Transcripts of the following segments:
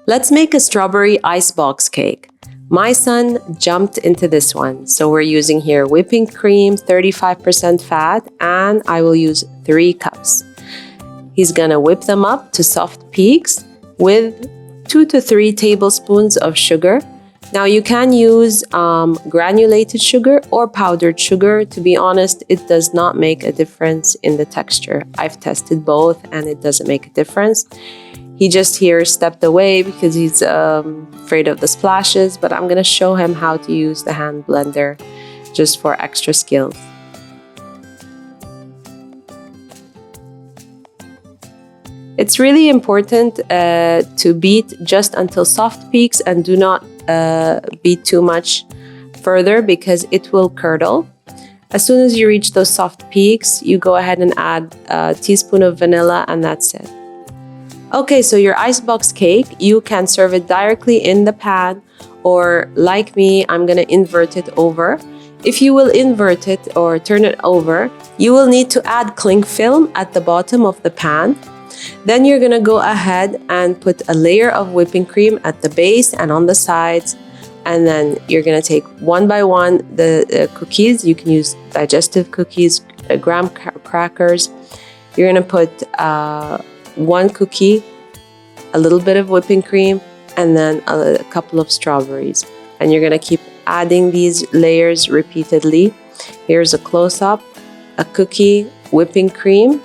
Let's make a strawberry icebox cake. My son jumped into this one. So we're using here whipping cream, 35% fat, and I will use 3 cups. He's gonna whip them up to soft peaks with 2 to 3 tablespoons of sugar. Now you can use granulated sugar or powdered sugar. To be honest, it does not make a difference in the texture. I've tested both and it doesn't make a difference. He just here stepped away because he's afraid of the splashes, but I'm gonna show him how to use the hand blender just for extra skills. It's really important to beat just until soft peaks and do not beat too much further because it will curdle. As soon as you reach those soft peaks, you go ahead and add a teaspoon of vanilla and that's it. Okay, so your icebox cake, you can serve it directly in the pan, or like me, I'm gonna invert it over. If you will invert it or turn it over, you will need to add cling film at the bottom of the pan. Then you're gonna go ahead and put a layer of whipping cream at the base and on the sides. And then you're gonna take one by one the cookies. You can use digestive cookies, graham crackers. You're gonna put 1 cookie, a little bit of whipping cream, and then a couple of strawberries. And you're gonna keep adding these layers repeatedly. Here's a close-up, a cookie, whipping cream,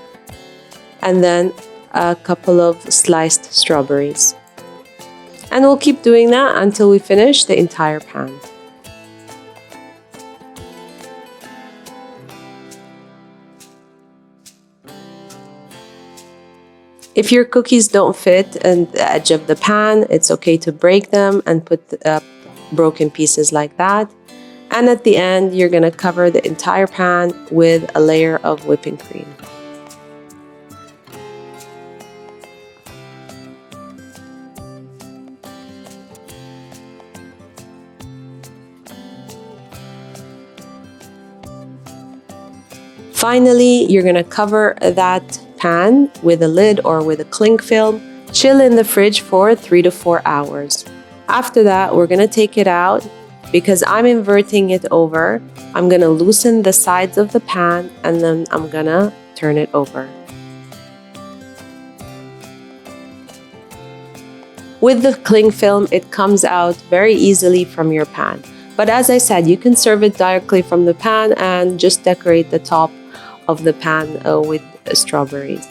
and then a couple of sliced strawberries. And we'll keep doing that until we finish the entire pan. If your cookies don't fit at the edge of the pan, it's okay to break them and put broken pieces like that. And at the end, you're gonna cover the entire pan with a layer of whipping cream. Finally, you're gonna cover that pan with a lid or with a cling film, chill in the fridge for 3 to 4 hours. After that, we're gonna take it out. Because I'm inverting it over, I'm gonna loosen the sides of the pan and then I'm gonna turn it over. With the cling film, it comes out very easily from your pan. But as I said, you can serve it directly from the pan and just decorate the top of the pan with strawberries.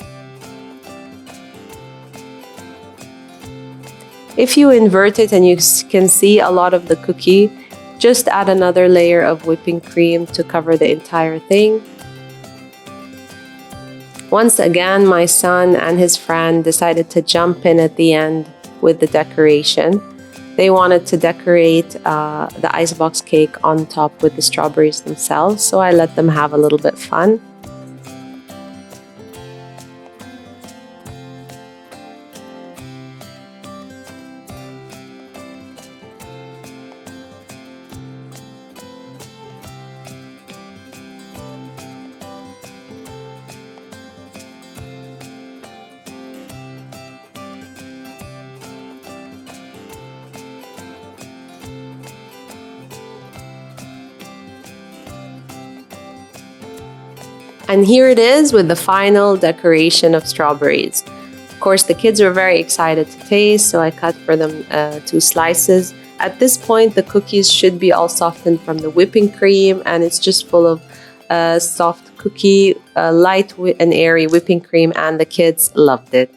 If you invert it and you can see a lot of the cookie, just add another layer of whipping cream to cover the entire thing. Once again, my son and his friend decided to jump in at the end with the decoration. They wanted to decorate the icebox cake on top with the strawberries themselves, so I let them have a little bit fun. And here it is with the final decoration of strawberries. Of course, the kids were very excited to taste, so I cut for them 2 slices. At this point, the cookies should be all softened from the whipping cream, and it's just full of soft cookie, light and airy whipping cream, and the kids loved it.